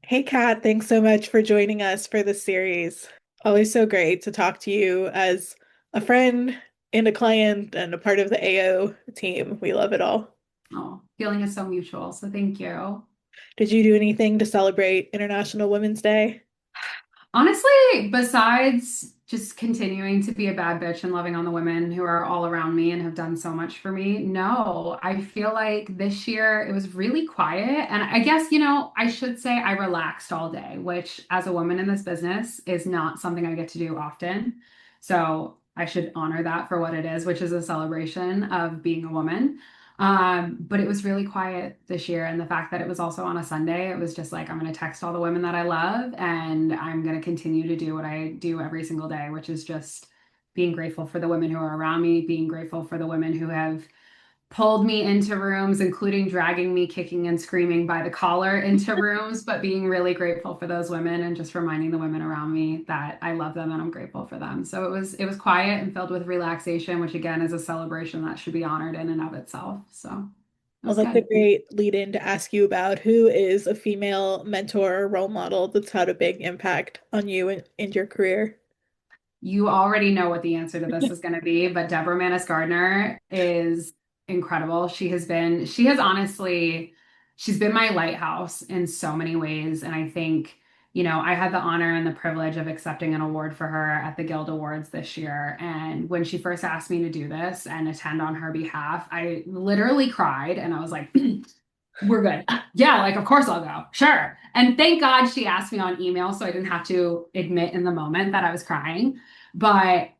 Hey Kat, thanks so much for joining us for this series. Always so great to talk to you as a friend and a client and a part of the AO team. We love it all. Oh, feeling is so mutual. So thank you. Did you do anything to celebrate International Women's Day? Honestly, besides just continuing to be a bad bitch and loving on the women who are all around me and have done so much for me, no, I feel like this year it was really quiet. And I guess, I should say I relaxed all day, which as a woman in this business is not something I get to do often. So I should honor that for what it is, which is a celebration of being a woman. But it was really quiet this year. And the fact that it was also on a Sunday, it was just like, I'm going to text all the women that I love and I'm going to continue to do what I do every single day, which is just being grateful for the women who are around me, being grateful for the women who have pulled me into rooms, including dragging me kicking and screaming by the collar into rooms, but being really grateful for those women and just reminding the women around me that I love them and I'm grateful for them. So it was quiet and filled with relaxation, which again is a celebration that should be honored in and of itself. So it Well, was that's a good. great lead in to ask you about who is a female mentor or role model that's had a big impact on you and your career. You already know what the answer to this is going to be, but Deborah Mannis-Gardner is incredible. She has honestly, she's been my lighthouse in so many ways. And I think, I had the honor and the privilege of accepting an award for her at the Guild Awards this year. And when she first asked me to do this and attend on her behalf, I literally cried and I was like, we're good. Yeah, like, of course I'll go. Sure. And thank God she asked me on email so I didn't have to admit in the moment that I was crying. But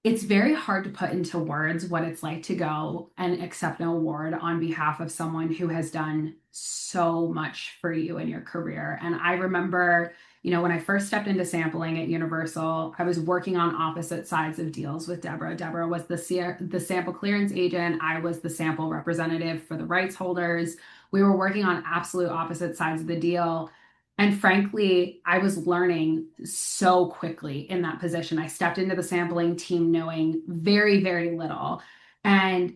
it's very hard to put into words what it's like to go and accept an award on behalf of someone who has done so much for you in your career. And I remember, when I first stepped into sampling at Universal, I was working on opposite sides of deals with Deborah. Deborah was the sample clearance agent. I was the sample representative for the rights holders. We were working on absolute opposite sides of the deal. And frankly, I was learning so quickly in that position. I stepped into the sampling team knowing very, very little. And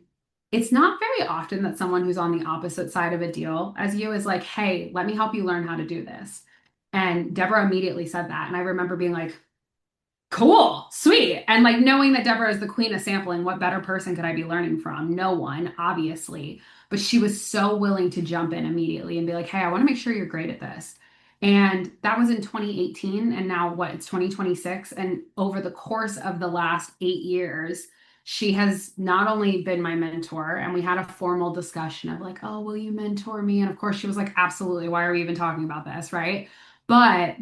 it's not very often that someone who's on the opposite side of a deal as you is like, hey, let me help you learn how to do this. And Deborah immediately said that. And I remember being like, cool, sweet. And like knowing that Deborah is the queen of sampling, what better person could I be learning from? No one, obviously. But she was so willing to jump in immediately and be like, hey, I want to make sure you're great at this. And that was in 2018. And now what? It's 2026. And over the course of the last 8 years, she has not only been my mentor, and we had a formal discussion of like, oh, will you mentor me? And of course, she was like, absolutely. Why are we even talking about this? Right. But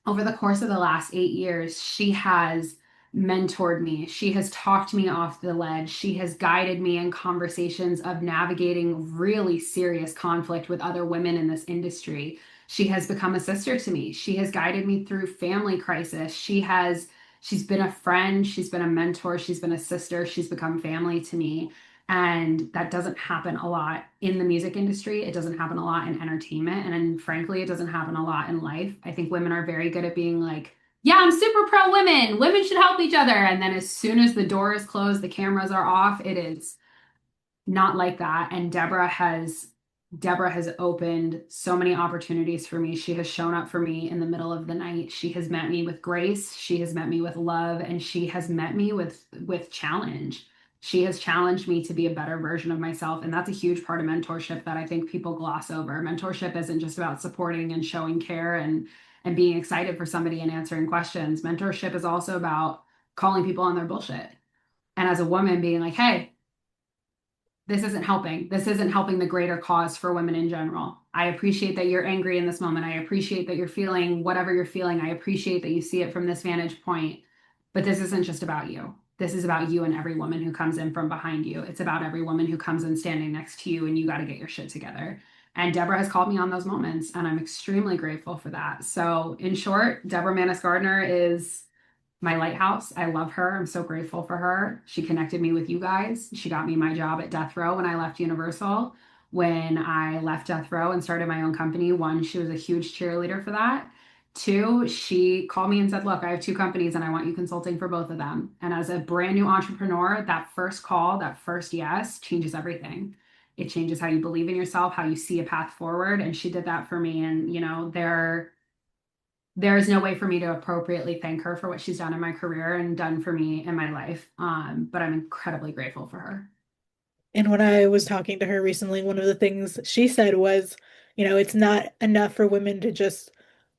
over the course of the last 8 years, she has mentored me. She has talked me off the ledge. She has guided me in conversations of navigating really serious conflict with other women in this industry. She has become a sister to me. She has guided me through family crisis. She's been a friend, she's been a mentor, she's been a sister, she's become family to me. And that doesn't happen a lot in the music industry. It doesn't happen a lot in entertainment. And then, frankly, it doesn't happen a lot in life. I think women are very good at being like, yeah, I'm super pro women. Women should help each other. And then as soon as the door is closed, the cameras are off, it is not like that. And Deborah has opened so many opportunities for me. She has shown up for me in the middle of the night. She has met me with grace. She has met me with love, and she has met me with challenge. She has challenged me to be a better version of myself, and that's a huge part of mentorship that I think people gloss over. Mentorship isn't just about supporting and showing care and being excited for somebody and answering questions. Mentorship is also about calling people on their bullshit. And as a woman being like, "Hey, this isn't helping. This isn't helping the greater cause for women in general. I appreciate that you're angry in this moment. I appreciate that you're feeling whatever you're feeling. I appreciate that you see it from this vantage point. But this isn't just about you. This is about you and every woman who comes in from behind you. It's about every woman who comes in standing next to you, and you got to get your shit together." And Deborah has called me on those moments, and I'm extremely grateful for that. So, in short, Deborah Mannis-Gardner is my lighthouse. I love her. I'm so grateful for her. She connected me with you guys. She got me my job at Death Row when I left Universal. When I left Death Row and started my own company, one, she was a huge cheerleader for that. Two, she called me and said, look, I have two companies and I want you consulting for both of them. And as a brand new entrepreneur, that first call, that first yes changes everything. It changes how you believe in yourself, how you see a path forward. And she did that for me. And, there is no way for me to appropriately thank her for what she's done in my career and done for me in my life. But I'm incredibly grateful for her. And when I was talking to her recently, one of the things she said was, it's not enough for women to just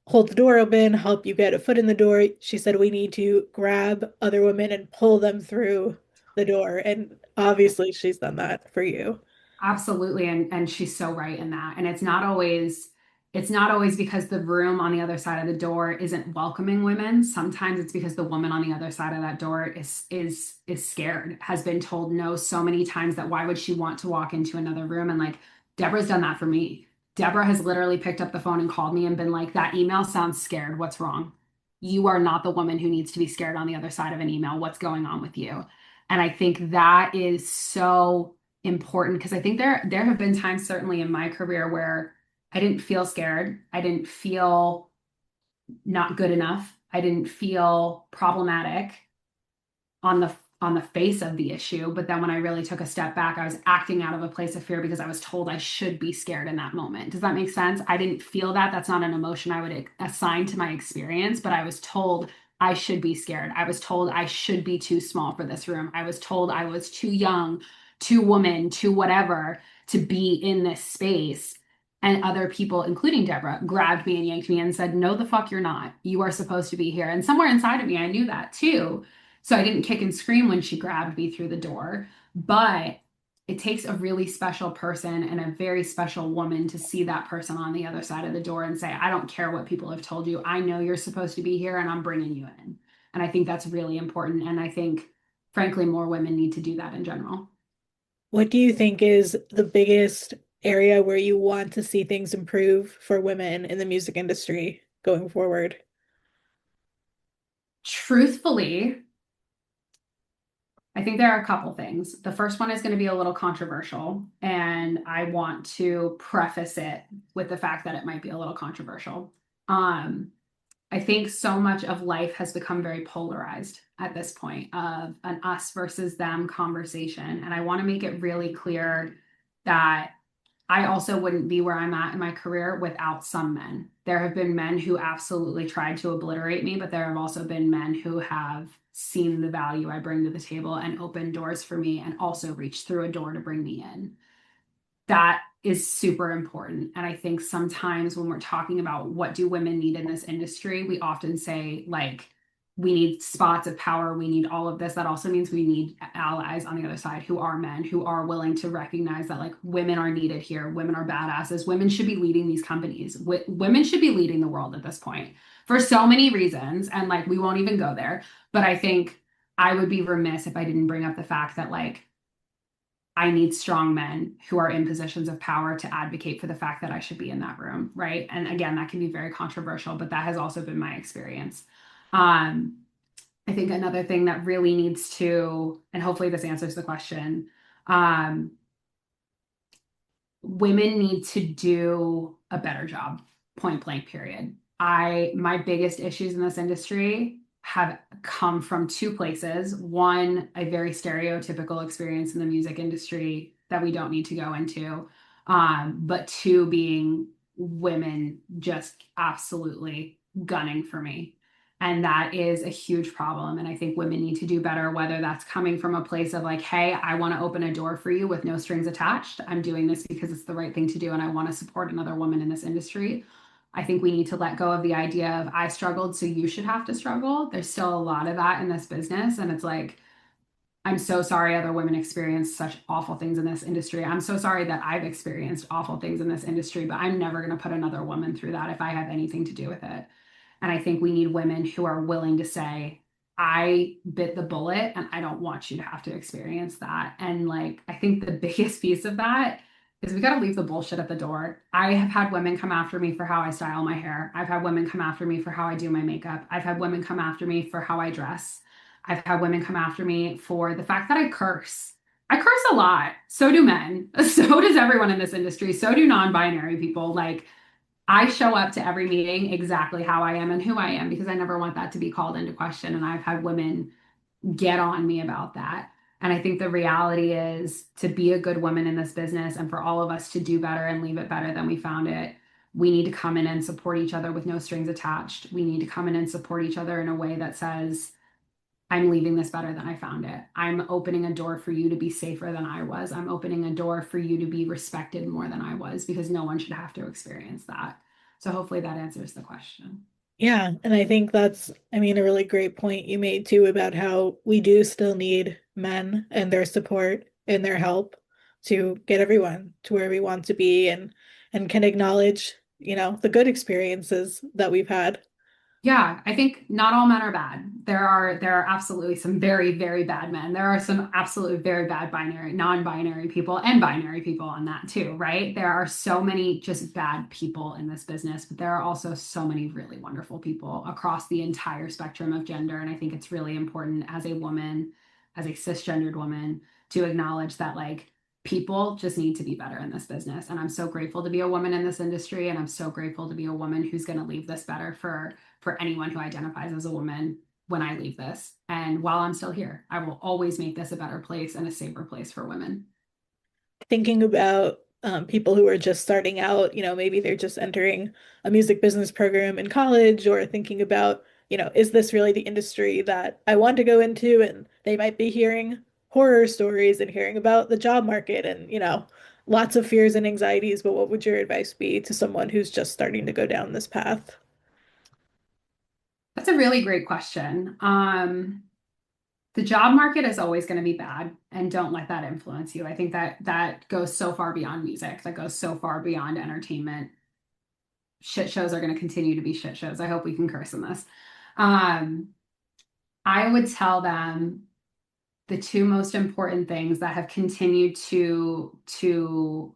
hold the door open, help you get a foot in the door. She said we need to grab other women and pull them through the door. And obviously, she's done that for you. Absolutely. And she's so right in that. And it's not always because the room on the other side of the door isn't welcoming women. Sometimes it's because the woman on the other side of that door is scared, has been told no so many times that why would she want to walk into another room? And like Deborah's done that for me. Deborah has literally picked up the phone and called me and been like, that email sounds scared. What's wrong? You are not the woman who needs to be scared on the other side of an email. What's going on with you? And I think that is so important because I think there have been times certainly in my career where I didn't feel scared. I didn't feel not good enough. I didn't feel problematic on the face of the issue, but then when I really took a step back, I was acting out of a place of fear because I was told I should be scared in that moment. Does that make sense? I didn't feel that. That's not an emotion I would assign to my experience, but I was told I should be scared. I was told I should be too small for this room. I was told I was too young, too woman, too whatever to be in this space. And other people, including Deborah, grabbed me and yanked me and said, no, the fuck you're not. You are supposed to be here. And somewhere inside of me, I knew that too. So I didn't kick and scream when she grabbed me through the door, but it takes a really special person and a very special woman to see that person on the other side of the door and say, I don't care what people have told you. I know you're supposed to be here and I'm bringing you in. And I think that's really important. And I think, frankly, more women need to do that in general. What do you think is the biggest area where you want to see things improve for women in the music industry going forward? Truthfully, I think there are a couple things. The first one is going to be a little controversial, and I want to preface it with the fact that it might be a little controversial. Um, I think so much of life has become very polarized at this point of an us versus them conversation. And I want to make it really clear that I also wouldn't be where I'm at in my career without some men. There have been men who absolutely tried to obliterate me, but there have also been men who have seen the value I bring to the table and opened doors for me and also reached through a door to bring me in. That is super important. And I think sometimes when we're talking about what do women need in this industry, we often say like we need spots of power, we need all of this. That also means we need allies on the other side who are men, who are willing to recognize that like women are needed here, women are badasses, women should be leading these companies, women should be leading the world at this point for so many reasons. And like we won't even go there. But I think I would be remiss if I didn't bring up the fact that like I need strong men who are in positions of power to advocate for the fact that I should be in that room, right? And again, that can be very controversial, but that has also been my experience. Um, I think another thing that really needs to, and hopefully this answers the question, um, women need to do a better job, point blank, period. My biggest issues in this industry have come from two places. One, a very stereotypical experience in the music industry that we don't need to go into. But two, being women just absolutely gunning for me. And that is a huge problem. And I think women need to do better, whether that's coming from a place of like, hey, I want to open a door for you with no strings attached. I'm doing this because it's the right thing to do. And I want to support another woman in this industry. I think we need to let go of the idea of I struggled, so you should have to struggle. There's still a lot of that in this business. And it's like, I'm so sorry other women experience such awful things in this industry. I'm so sorry that I've experienced awful things in this industry, but I'm never going to put another woman through that if I have anything to do with it. And I think we need women who are willing to say, I bit the bullet and I don't want you to have to experience that. And like, I think the biggest piece of that is we got to leave the bullshit at the door. I have had women come after me for how I style my hair. I've had women come after me for how I do my makeup. I've had women come after me for how I dress. I've had women come after me for the fact that I curse. I curse a lot. So do men. So does everyone in this industry. So do non-binary people. Like, I show up to every meeting exactly how I am and who I am because I never want that to be called into question. And I've had women get on me about that. And I think the reality is to be a good woman in this business and for all of us to do better and leave it better than we found it, we need to come in and support each other with no strings attached. We need to come in and support each other in a way that says, I'm leaving this better than I found it. I'm opening a door for you to be safer than I was. I'm opening a door for you to be respected more than I was because no one should have to experience that. So hopefully that answers the question. Yeah, and I think that's, I mean, a really great point you made too about how we do still need men and their support and their help to get everyone to where we want to be and can acknowledge, the good experiences that we've had. Yeah, I think not all men are bad. There are absolutely some very, very bad men. There are some absolutely very bad non-binary people and binary people on that too, right? There are so many just bad people in this business, but there are also so many really wonderful people across the entire spectrum of gender. And I think it's really important as a woman, as a cisgendered woman, to acknowledge that like people just need to be better in this business. And I'm so grateful to be a woman in this industry, and I'm so grateful to be a woman who's going to leave this better for anyone who identifies as a woman when I leave this. And while I'm still here, I will always make this a better place and a safer place for women. Thinking about people who are just starting out, maybe they're just entering a music business program in college or thinking about, is this really the industry that I want to go into? And they might be hearing horror stories and hearing about the job market and, lots of fears and anxieties. But what would your advice be to someone who's just starting to go down this path? That's a really great question. The job market is always going to be bad, and don't let that influence you. I think that goes so far beyond music, that goes so far beyond entertainment. Shit shows are going to continue to be shit shows. I hope we can curse in this. Um, I would tell them the two most important things that have continued to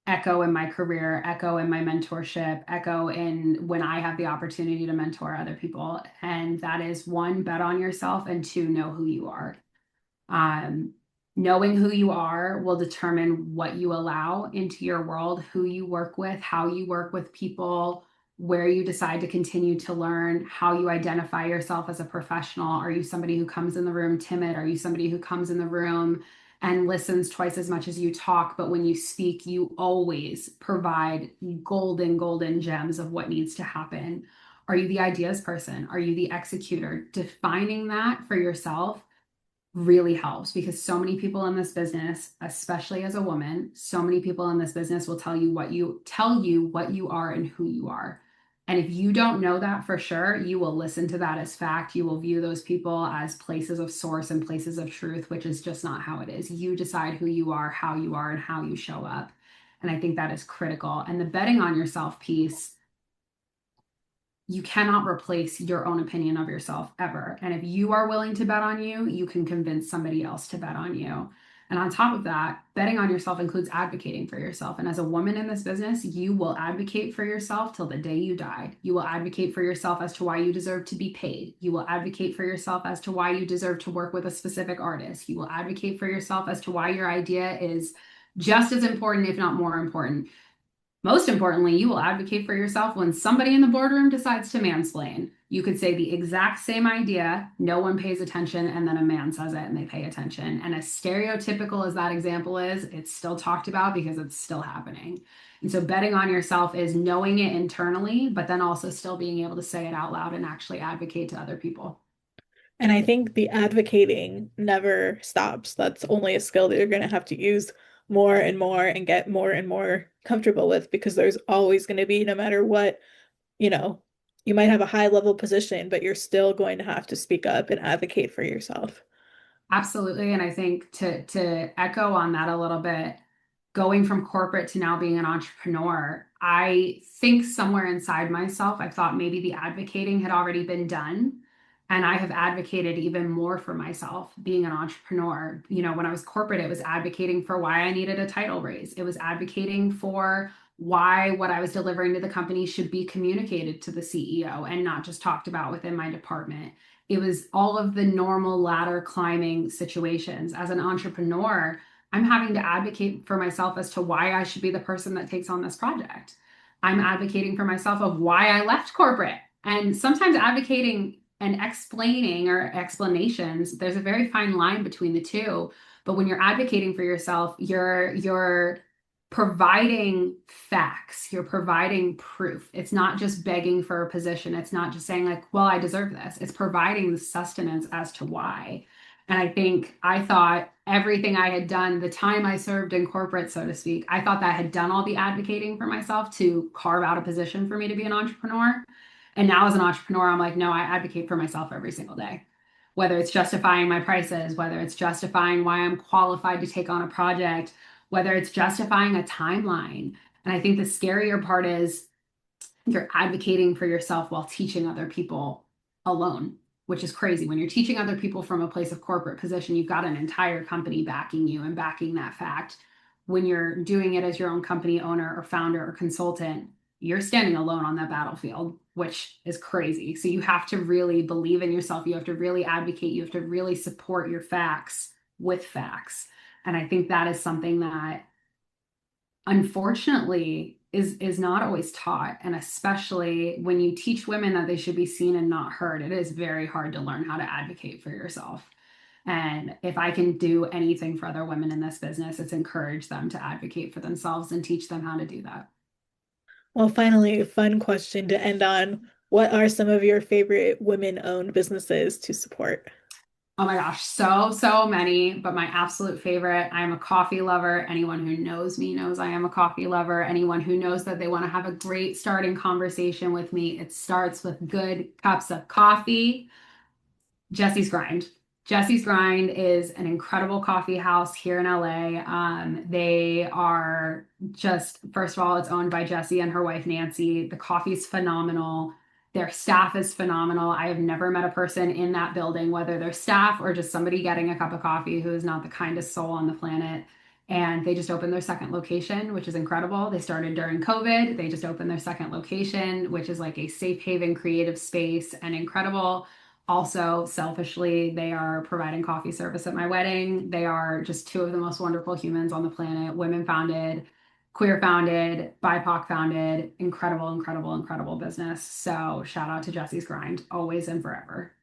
echo in my career, echo in my mentorship, echo in when I have the opportunity to mentor other people. And that is one, bet on yourself, and two, know who you are. Um, Knowing who you are will determine what you allow into your world, who you work with, how you work with people, where you decide to continue to learn, how you identify yourself as a professional. Are you somebody who comes in the room timid? Are you somebody who comes in the room and listens twice as much as you talk, but when you speak, you always provide golden, golden gems of what needs to happen? Are you the ideas person? Are you the executor? Defining that for yourself really helps because so many people in this business, especially as a woman, so many people in this business will tell you what you are and who you are. And if you don't know that for sure, you will listen to that as fact. You will view those people as places of source and places of truth, which is just not how it is. You decide who you are, and how you show up. And I think that is critical. And the betting on yourself piece, you cannot replace your own opinion of yourself ever. And if you are willing to bet on you, you can convince somebody else to bet on you. And on top of that, betting on yourself includes advocating for yourself. And as a woman in this business, you will advocate for yourself till the day you die. You will advocate for yourself as to why you deserve to be paid. You will advocate for yourself as to why you deserve to work with a specific artist. You will advocate for yourself as to why your idea is just as important, if not more important. Most importantly, you will advocate for yourself when somebody in the boardroom decides to mansplain. You could say the exact same idea, no one pays attention, and then a man says it and they pay attention. And as stereotypical as that example is, it's still talked about because it's still happening. And so betting on yourself is knowing it internally, but then also still being able to say it out loud and actually advocate to other people. And I think the advocating never stops. That's only a skill that you're going to have to use more and more and get more and more comfortable with because there's always going to be, no matter what, you know, you might have a high level position, but you're still going to have to speak up and advocate for yourself. Absolutely. And I think to echo on that a little bit, going from corporate to now being an entrepreneur, I think somewhere inside myself, I thought maybe the advocating had already been done. And I have advocated even more for myself being an entrepreneur. You know, when I was corporate, it was advocating for why I needed a title raise. It was advocating for why what I was delivering to the company should be communicated to the CEO and not just talked about within my department. It was all of the normal ladder climbing situations. As an entrepreneur, I'm having to advocate for myself as to why I should be the person that takes on this project. I'm advocating for myself of why I left corporate. And sometimes advocating and explaining or explanations, there's a very fine line between the two. But when you're advocating for yourself, you're providing facts, you're providing proof. It's not just begging for a position. It's not just saying like, well, I deserve this. It's providing the sustenance as to why. And I think I thought everything I had done, the time I served in corporate, so to speak, I thought that I had done all the advocating for myself to carve out a position for me to be an entrepreneur. And now as an entrepreneur, I'm like, no, I advocate for myself every single day. Whether it's justifying my prices, whether it's justifying why I'm qualified to take on a project, whether it's justifying a timeline. And I think the scarier part is you're advocating for yourself while teaching other people alone, which is crazy. When you're teaching other people from a place of corporate position, you've got an entire company backing you and backing that fact. When you're doing it as your own company owner or founder or consultant, you're standing alone on that battlefield, which is crazy. So you have to really believe in yourself. You have to really advocate. You have to really support your facts with facts. And I think that is something that unfortunately is not always taught, and especially when you teach women that they should be seen and not heard, it is very hard to learn how to advocate for yourself. And if I can do anything for other women in this business, it's encourage them to advocate for themselves and teach them how to do that. Well, finally, a fun question to end on. What are some of your favorite women-owned businesses to support? Oh my gosh, so many, but my absolute favorite, I am a coffee lover. Anyone who knows me knows I am a coffee lover. Anyone who knows that they want to have a great starting conversation with me, it starts with good cups of coffee. Jesse's Grind. Jesse's Grind is an incredible coffee house here in LA. They are just, first of all, it's owned by Jesse and her wife, Nancy. The coffee's phenomenal. Their staff is phenomenal. I have never met a person in that building, whether they're staff or just somebody getting a cup of coffee, who is not the kindest soul on the planet. And they just opened their second location, which is incredible. They started during COVID. They just opened their second location, which is like a safe haven creative space and incredible. Also, selfishly, they are providing coffee service at my wedding. They are just two of the most wonderful humans on the planet, women founded, queer founded, BIPOC founded, incredible, incredible, incredible business. So, shout out to Jesse's Grind, always and forever.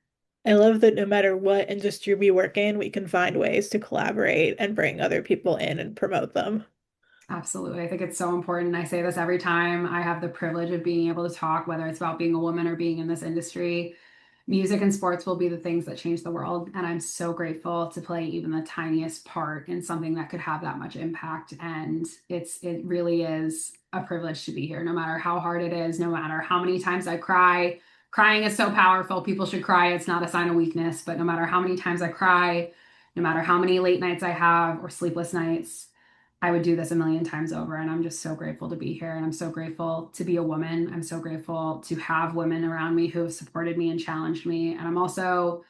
I love that no matter what industry we work in, we can find ways to collaborate and bring other people in and promote them. Absolutely. I think it's so important. I say this every time I have the privilege of being able to talk, whether it's about being a woman or being in this industry. Music and sports will be the things that change the world. And I'm so grateful to play even the tiniest part in something that could have that much impact. And it really is a privilege to be here, no matter how hard it is, no matter how many times I cry. Crying is so powerful. People should cry. It's not a sign of weakness, but no matter how many times I cry, no matter how many late nights I have or sleepless nights, I would do this a million times over. And I'm just so grateful to be here. And I'm so grateful to be a woman. I'm so grateful to have women around me who have supported me and challenged me. And I'm also,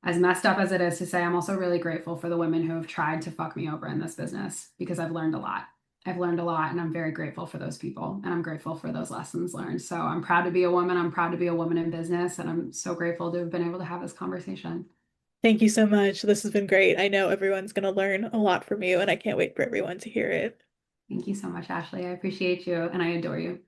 as messed up as it is to say, I'm also really grateful for the women who have tried to fuck me over in this business, because I've learned a lot. I've learned a lot, and I'm very grateful for those people. And I'm grateful for those lessons learned. So I'm proud to be a woman. I'm proud to be a woman in business. And I'm so grateful to have been able to have this conversation. Thank you so much. This has been great. I know everyone's going to learn a lot from you, and I can't wait for everyone to hear it. Thank you so much, Ashley. I appreciate you and I adore you.